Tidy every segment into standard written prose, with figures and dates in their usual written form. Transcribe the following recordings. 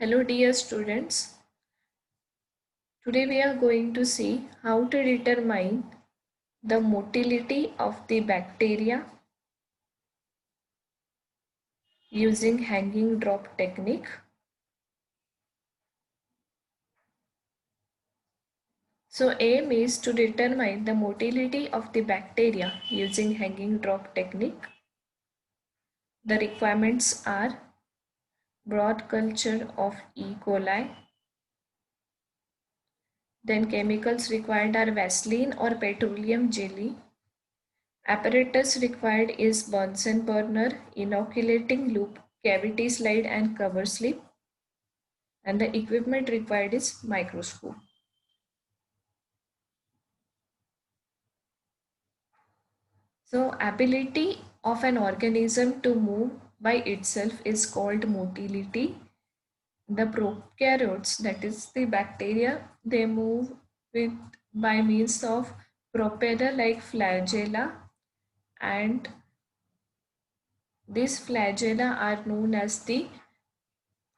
Hello dear students. Today we are going to see how to determine the motility of the bacteria using hanging drop technique. So aim is to determine the motility of the bacteria using hanging drop technique. The requirements are broad culture of E. coli. Then chemicals required are Vaseline or petroleum jelly. Apparatus required is Bunsen burner, inoculating loop, cavity slide and cover slip, and the equipment required is microscope. So ability of an organism to move by itself is called motility. The prokaryotes, that is the bacteria, they move with by means of propeller like flagella, and these flagella are known as the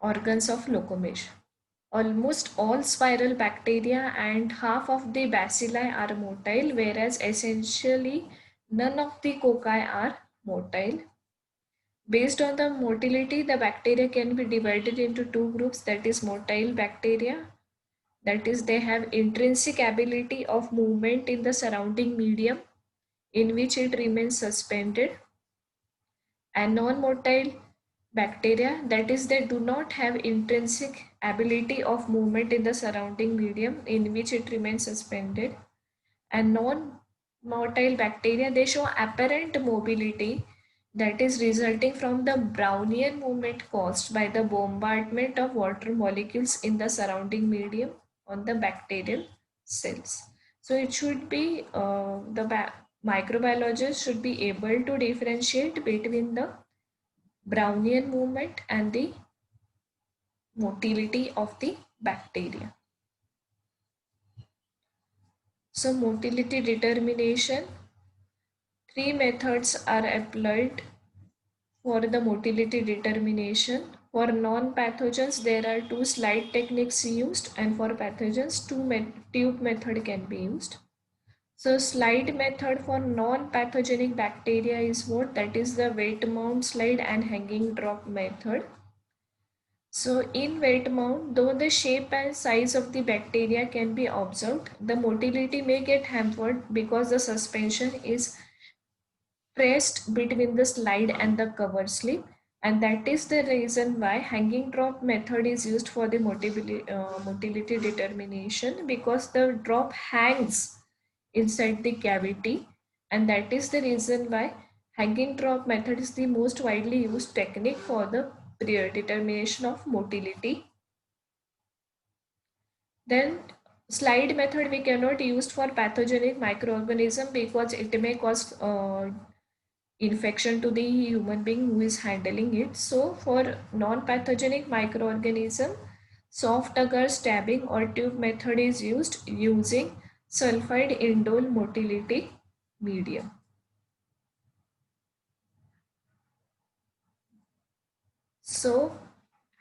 organs of locomotion. Almost all spiral bacteria and half of the bacilli are motile, whereas essentially none of the cocci are motile. Based on the motility, the bacteria can be divided into two groups, that is motile bacteria, that is they have intrinsic ability of movement in the surrounding medium in which it remains suspended, and non-motile bacteria, that is they do not have intrinsic ability of movement in the surrounding medium in which it remains suspended, and non-motile bacteria, they show apparent mobility that is resulting from the Brownian movement caused by the bombardment of water molecules in the surrounding medium on the bacterial cells. So it should be microbiologists should be able to differentiate between the Brownian movement and the motility of the bacteria. So motility determination, three methods are employed for the motility determination. For non-pathogens, there are two slide techniques used, and for pathogens, tube method can be used. So slide method for non-pathogenic bacteria is what? That is the weight mount slide and hanging drop method. So in weight mount, though the shape and size of the bacteria can be observed, the motility may get hampered because the suspension is pressed between the slide and the cover slip, and that is the reason why hanging drop method is used for the motility determination, because the drop hangs inside the cavity, and that is the reason why hanging drop method is the most widely used technique for the determination of motility. Then slide method we cannot use for pathogenic microorganism because it may cause infection to the human being who is handling it. So for non-pathogenic microorganism, soft agar stabbing or tube method is used using sulfide indole motility medium. So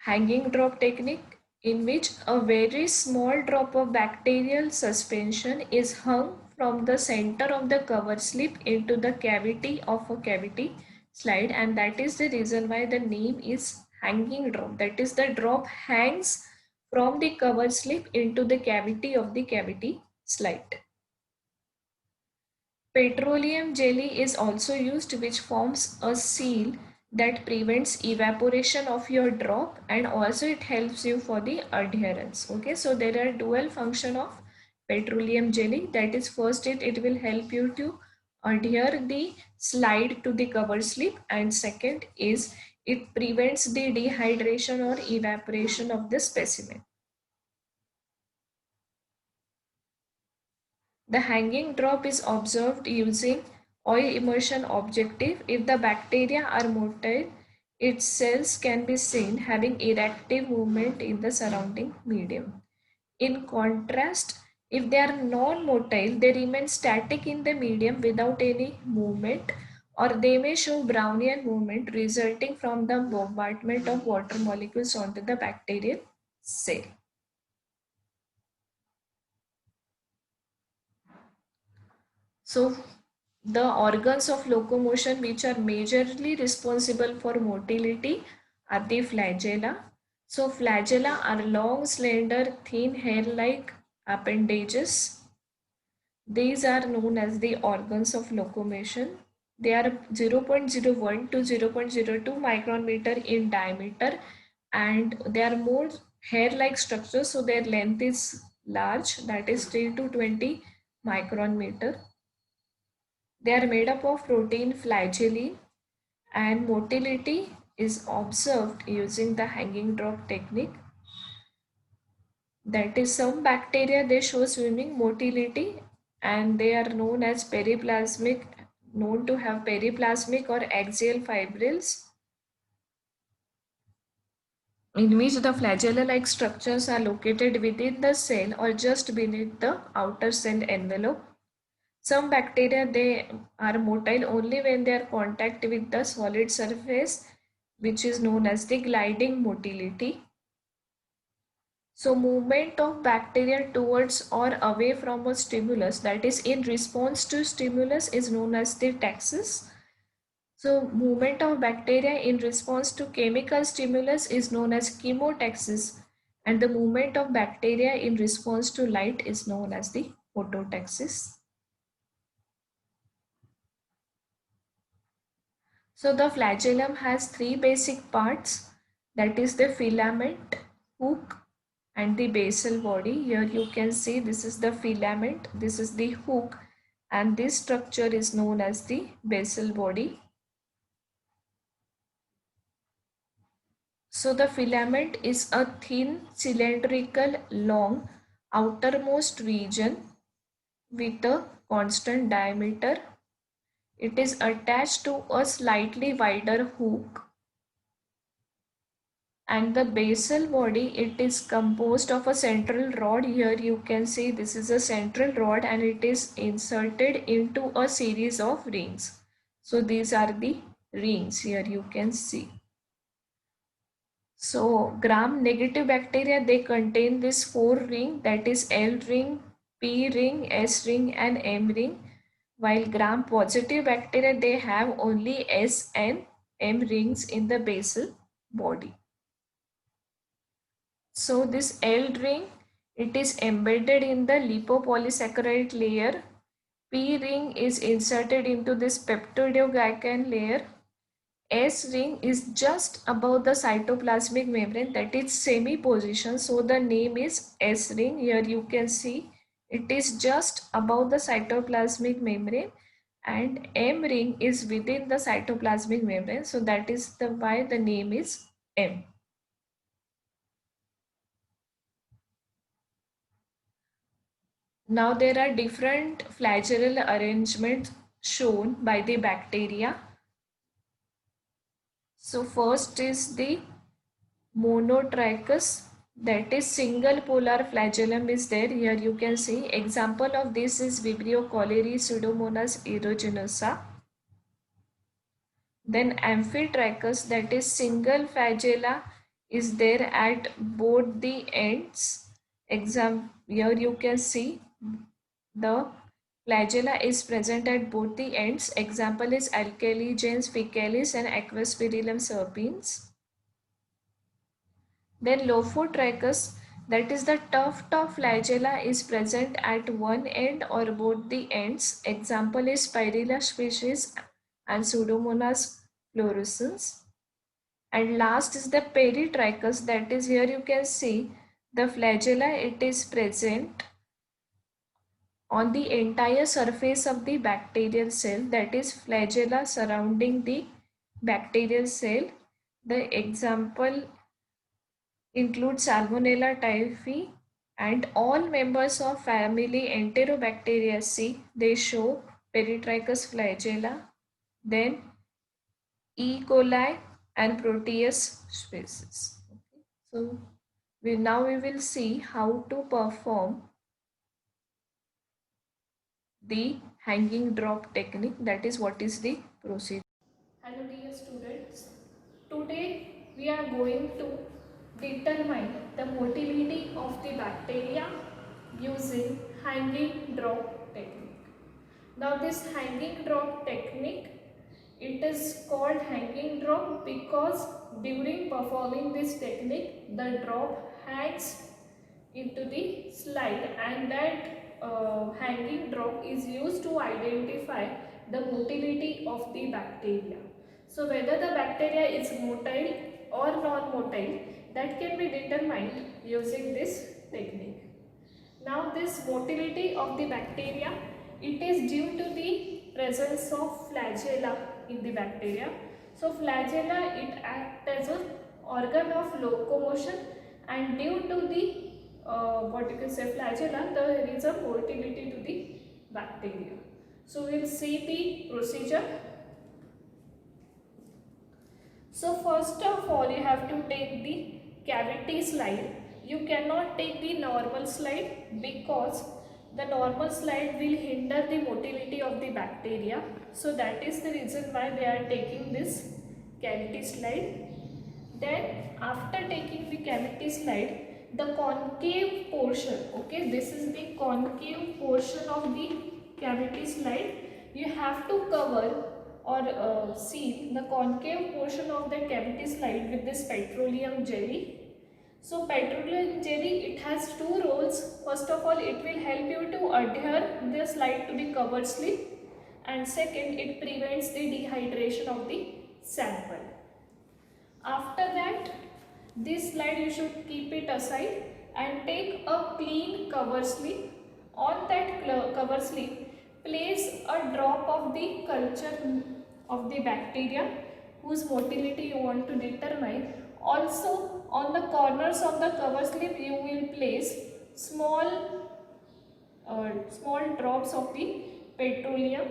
hanging drop technique, in which a very small drop of bacterial suspension is hung from the center of the cover slip into the cavity of a cavity slide, and that is the reason why the name is hanging drop. That is, the drop hangs from the cover slip into the cavity of the cavity slide. Petroleum jelly is also used, which forms a seal that prevents evaporation of your drop, and also it helps you for the adherence. Okay, so there are dual function of petroleum jelly. That is, first it will help you to adhere the slide to the cover slip, and second is it prevents the dehydration or evaporation of the specimen. The hanging drop is observed using oil immersion objective. If the bacteria are motile, its cells can be seen having erratic movement in the surrounding medium. In contrast, if they are non-motile, they remain static in the medium without any movement, or they may show Brownian movement resulting from the bombardment of water molecules onto the bacterial cell. So the organs of locomotion which are majorly responsible for motility are the flagella. So flagella are long, slender, thin hair-like appendages. These are known as the organs of locomotion. They are 0.01 to 0.02 micrometer in diameter, and they are more hair-like structures, so their length is large, that is 3 to 20 micrometer. They are made up of protein flagellin, and motility is observed using the hanging drop technique. That is, some bacteria they show swimming motility, and they are known as periplasmic, known to have periplasmic or axial fibrils, in which the flagella-like structures are located within the cell or just beneath the outer cell envelope. Some bacteria they are motile only when they are contact with the solid surface, which is known as the gliding motility. So movement of bacteria towards or away from a stimulus, that is in response to stimulus, is known as the taxis. So movement of bacteria in response to chemical stimulus is known as chemotaxis, and the movement of bacteria in response to light is known as the phototaxis. So the flagellum has three basic parts, that is the filament, hook and the basal body. Here you can see this is the filament, this is the hook, and this structure is known as the basal body. So the filament is a thin cylindrical long outermost region with a constant diameter. It is attached to a slightly wider hook, and the basal body, it is composed of a central rod. Here you can see this is a central rod, and it is inserted into a series of rings. So these are the rings, here you can see. So gram negative bacteria, they contain this four ring, that is L ring, P ring, S ring and M ring, while gram positive bacteria, they have only S and M rings in the basal body. So this L ring, it is embedded in the lipopolysaccharide layer. P ring is inserted into this peptidoglycan layer. S ring is just above the cytoplasmic membrane, that is semi position. So the name is S ring. Here you can see it is just above the cytoplasmic membrane, and M ring is within the cytoplasmic membrane. So that is the why the name is M. Now there are different flagellal arrangements shown by the bacteria. So first is the monotrichous, that is single polar flagellum is there. Here you can see example of this is Vibrio cholerae Pseudomonas aeruginosa. Then amphitrichous, that is single flagella is there at both the ends. Here you can see the flagella is present at both the ends. Example is Alkali gens faecalis and Aquaspirillum serpens. Then Lophotrichus, that is the tuft of flagella is present at one end or both the ends. Example is Spirilla species and Pseudomonas fluorescens. And last is the Peritrichus, that is here you can see the flagella, it is present on the entire surface of the bacterial cell, that is flagella surrounding the bacterial cell. The example includes Salmonella typhi, and all members of family Enterobacteriaceae, they show Peritrichous flagella. Then E. coli and Proteus species. Okay. So now we will see how to perform the hanging drop technique, that is what is the procedure. Hello dear students, today we are going to determine the motility of the bacteria using hanging drop technique. Now this hanging drop technique, it is called hanging drop because during performing this technique the drop hangs into the slide, and that hanging drop is used to identify the motility of the bacteria. So whether the bacteria is motile or non-motile, that can be determined using this technique. Now this motility of the bacteria, it is due to the presence of flagella in the bacteria. So flagella, it acts as an organ of locomotion, and due to the what you can say flagella, there is a motility to the bacteria. So we will see the procedure. So first of all, you have to take the cavity slide. You cannot take the normal slide because the normal slide will hinder the motility of the bacteria. So that is the reason why we are taking this cavity slide. Then after taking the cavity slide, the concave portion, okay, this is the concave portion of the cavity slide, you have to cover or seal the concave portion of the cavity slide with this petroleum jelly. So petroleum jelly, it has two roles. First of all, it will help you to adhere the slide to the cover slip, and second, it prevents the dehydration of the sample. After that, this slide you should keep it aside and take a clean cover slip. On that cover slip, place a drop of the culture of the bacteria whose motility you want to determine. Also, on the corners of the cover slip, you will place small drops of the petroleum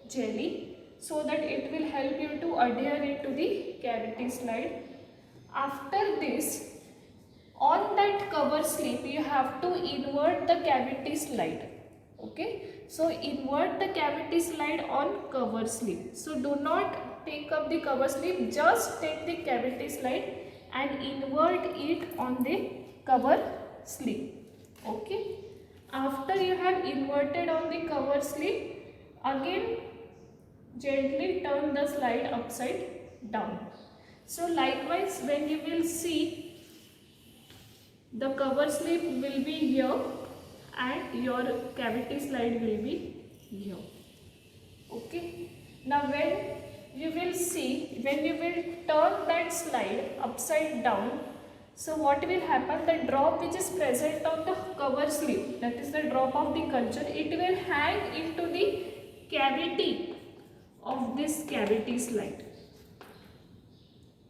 jelly, so that it will help you to adhere it to the cavity slide. After this, on that cover slip, you have to invert the cavity slide. Okay, so invert the cavity slide on cover slip. So do not take up the cover slip, just take the cavity slide and invert it on the cover slip. Okay, after you have inverted on the cover slip, again gently turn the slide upside down. So likewise, when you will see, the cover slip will be here and your cavity slide will be here. Okay. Now when you will see, when you will turn that slide upside down, so what will happen, the drop which is present on the cover slip, that is the drop of the culture, it will hang into the cavity of this cavity slide.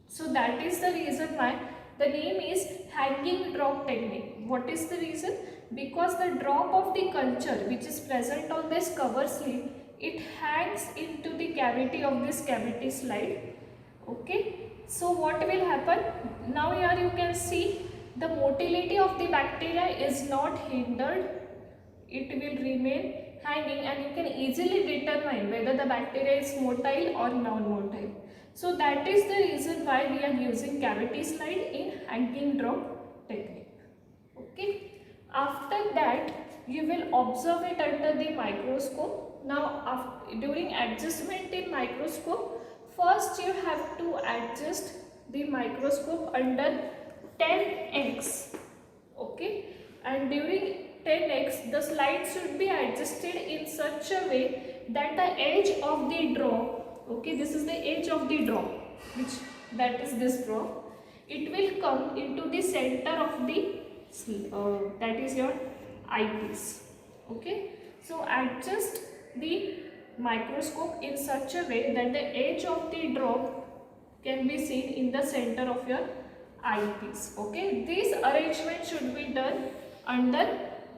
So that is the reason why the name is hanging drop technique. What is the reason? Because the drop of the culture which is present on this cover slip, it hangs into the cavity of this cavity slide. Okay. So what will happen? Now here you can see the motility of the bacteria is not hindered. It will remain hanging, and you can easily determine whether the bacteria is motile or non-motile. So that is the reason why we are using cavity slide in hanging drop technique. Okay. After that, you will observe it under the microscope. Now during adjustment in microscope, first you have to adjust the microscope under 10x. Okay. And during 10x, the slide should be adjusted in such a way that the edge of the drop, okay, this is the edge of the drop, that is this drop, it will come into the center of the that is your eyepiece. Okay, so adjust the microscope in such a way that the edge of the drop can be seen in the center of your eyepiece. Okay, this arrangement should be done under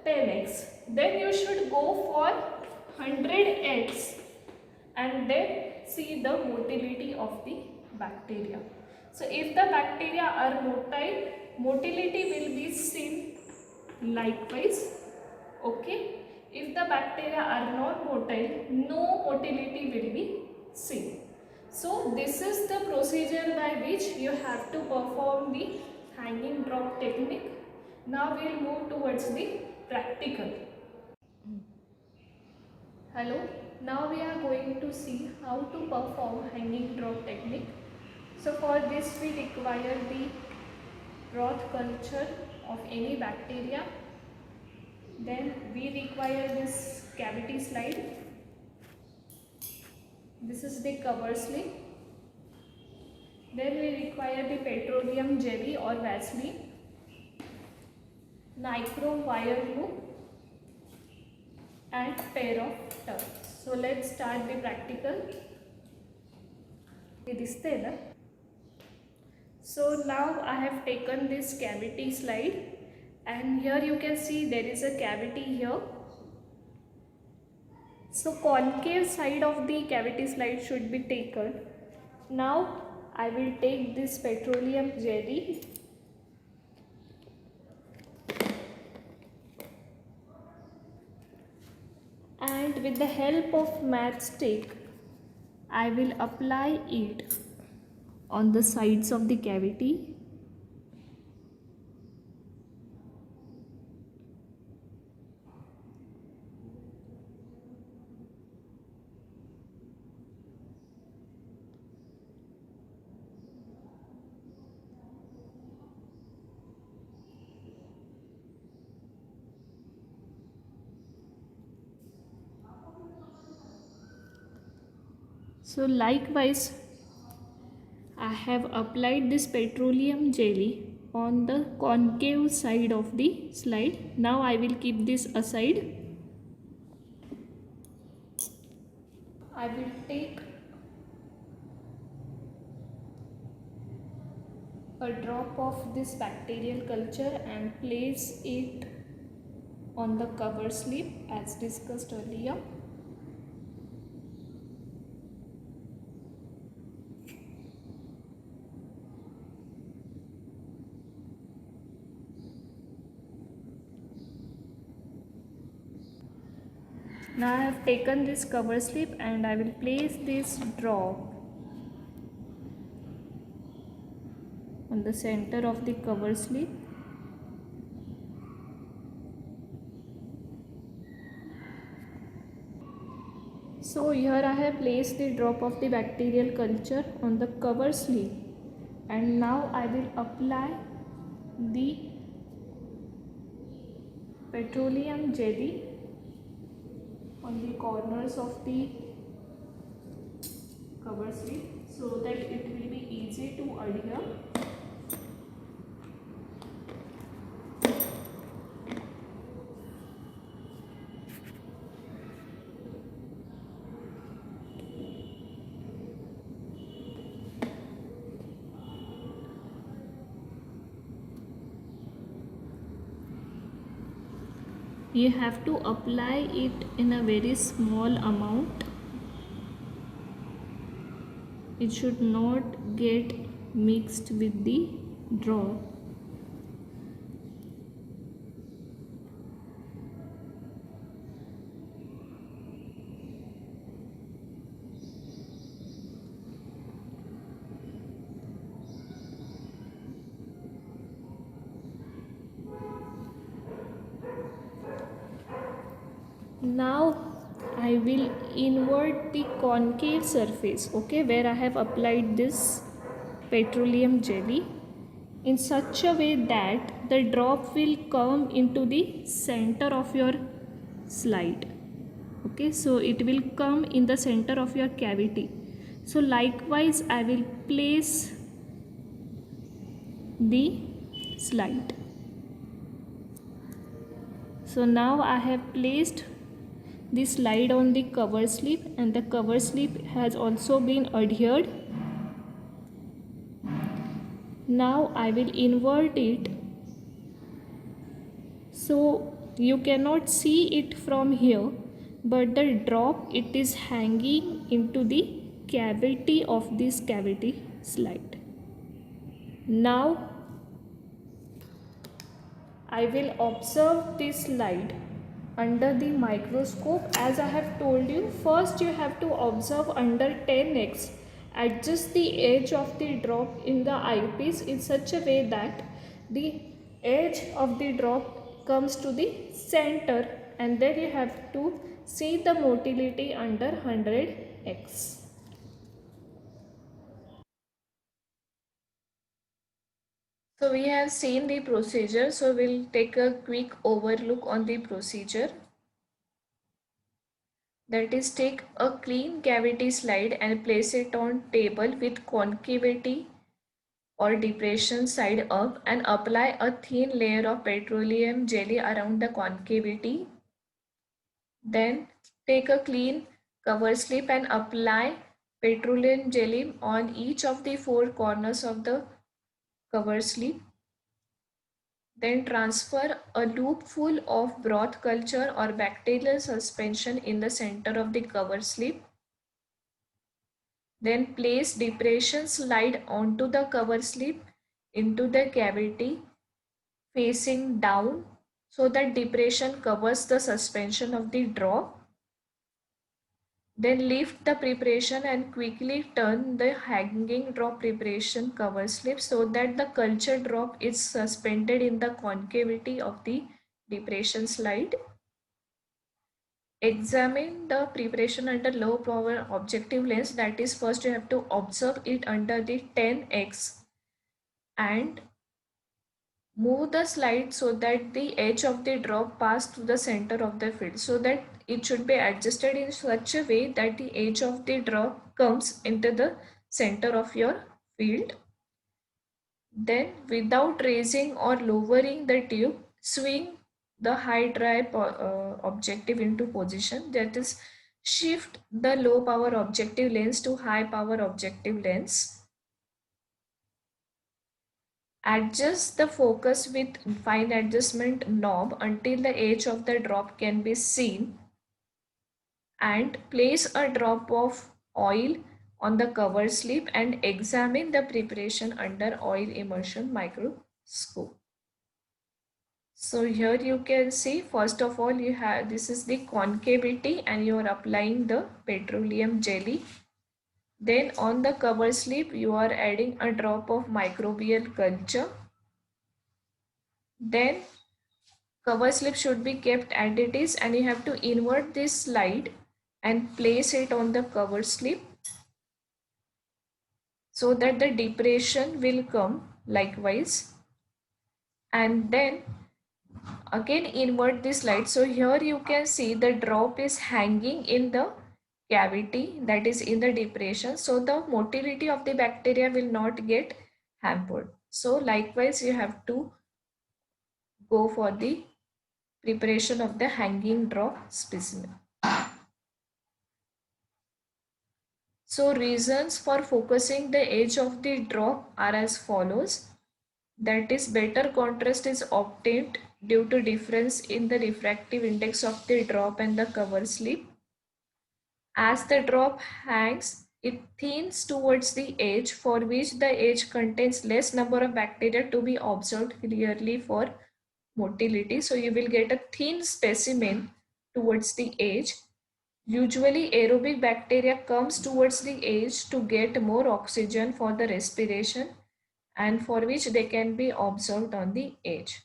10x. Then you should go for 100x and then see the motility of the bacteria. So if the bacteria are motile, motility will be seen likewise. Okay. If the bacteria are non-motile, no motility will be seen. So this is the procedure by which you have to perform the hanging drop technique. Now we'll move towards the practical. Hello, now we are going to see how to perform hanging drop technique. So for this we require the broth culture of any bacteria. Then we require this cavity slide. This is the cover slip. Then we require the petroleum jelly or Vaseline, nichrome wire loop and pair of tubs. So let's start the practical. So now I have taken this cavity slide, and here you can see there is a cavity here. So concave side of the cavity slide should be taken. Now I will take this petroleum jelly and with the help of matchstick I will apply it on the sides of the cavity. So likewise, I have applied this petroleum jelly on the concave side of the slide. Now I will keep this aside. I will take a drop of this bacterial culture and place it on the cover slip as discussed earlier. Now I have taken this cover slip and I will place this drop on the center of the cover slip. So here I have placed the drop of the bacterial culture on the cover slip, and now I will apply the petroleum jelly on the corners of the cover slip so that it will be easy to adhere. You have to apply it in a very small amount. It should not get mixed with the drop. Now I will invert the concave surface, okay, where I have applied this petroleum jelly in such a way that the drop will come into the center of your slide. Okay, so it will come in the center of your cavity. So likewise I will place the slide. So now I have placed the slide on the cover slip and the cover slip has also been adhered. Now I will invert it so you cannot see it from here, but the drop, it is hanging into the cavity of this cavity slide. Now I will observe this slide under the microscope. As I have told you, first you have to observe under 10x. Adjust the edge of the drop in the eyepiece in such a way that the edge of the drop comes to the center, and then you have to see the motility under 100x. So we have seen the procedure, so we'll take a quick overlook on the procedure. That is, take a clean cavity slide and place it on table with concavity or depression side up, and apply a thin layer of petroleum jelly around the concavity. Then take a clean cover slip and apply petroleum jelly on each of the four corners of the cover slip. Then transfer a loop full of broth culture or bacterial suspension in the center of the cover slip. Then place depression slide onto the cover slip into the cavity facing down so that depression covers the suspension of the drop. Then lift the preparation and quickly turn the hanging drop preparation cover slip so that the culture drop is suspended in the concavity of the depression slide. Examine the preparation under low power objective lens. That is, first you have to observe it under the 10x and move the slide so that the edge of the drop pass through the center of the field, so that it should be adjusted in such a way that the edge of the drop comes into the center of your field. Then without raising or lowering the tube, swing the high dry objective into position. That is, shift the low power objective lens to high power objective lens. Adjust the focus with fine adjustment knob until the edge of the drop can be seen, and place a drop of oil on the cover slip and examine the preparation under oil immersion microscope. So here you can see, first of all, you have, this is the concavity and you are applying the petroleum jelly. Then on the cover slip you are adding a drop of microbial culture. Then cover slip should be kept as it is, and you have to invert this slide and place it on the cover slip so that the depression will come likewise. And then again invert the slide. So here you can see the drop is hanging in the cavity, that is in the depression, so the motility of the bacteria will not get hampered. So likewise you have to go for the preparation of the hanging drop specimen. So reasons for focusing the edge of the drop are as follows. That is, better contrast is obtained due to difference in the refractive index of the drop and the cover slip. As the drop hangs, it thins towards the edge, for which the edge contains less number of bacteria to be observed clearly for motility. So you will get a thin specimen towards the edge. Usually aerobic bacteria comes towards the edge to get more oxygen for the respiration, and for which they can be observed on the edge.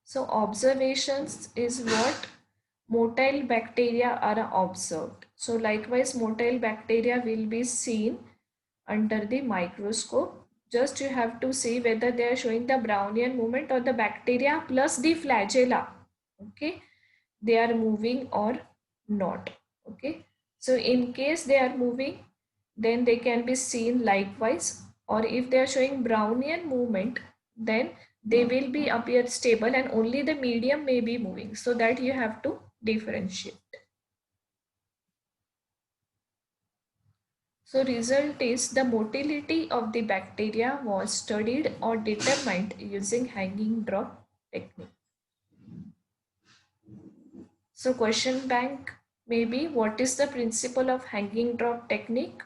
So observations is what motile bacteria are observed. So likewise motile bacteria will be seen under the microscope. Just you have to see whether they are showing the Brownian movement or the bacteria plus the flagella. Okay, they are moving or not. Okay, so in case they are moving, then they can be seen likewise, or if they are showing Brownian movement, then they will be appear stable and only the medium may be moving, so that you have to differentiate. So result is the motility of the bacteria was studied or determined using hanging drop technique. So question bank may be, what is the principle of hanging drop technique?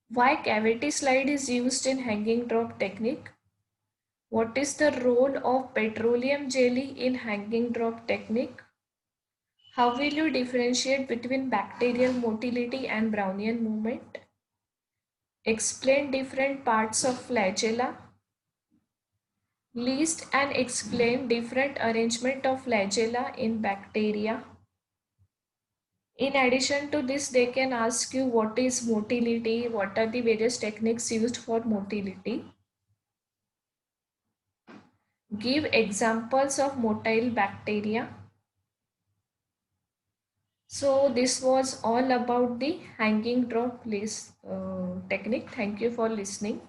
Why cavity slide is used in hanging drop technique? What is the role of petroleum jelly in hanging drop technique? How will you differentiate between bacterial motility and Brownian movement? Explain different parts of flagella. List and explain different arrangement of flagella in bacteria. In addition to this, they can ask you what is motility, what are the various techniques used for motility. Give examples of motile bacteria. So this was all about the hanging drop list technique. Thank you for listening.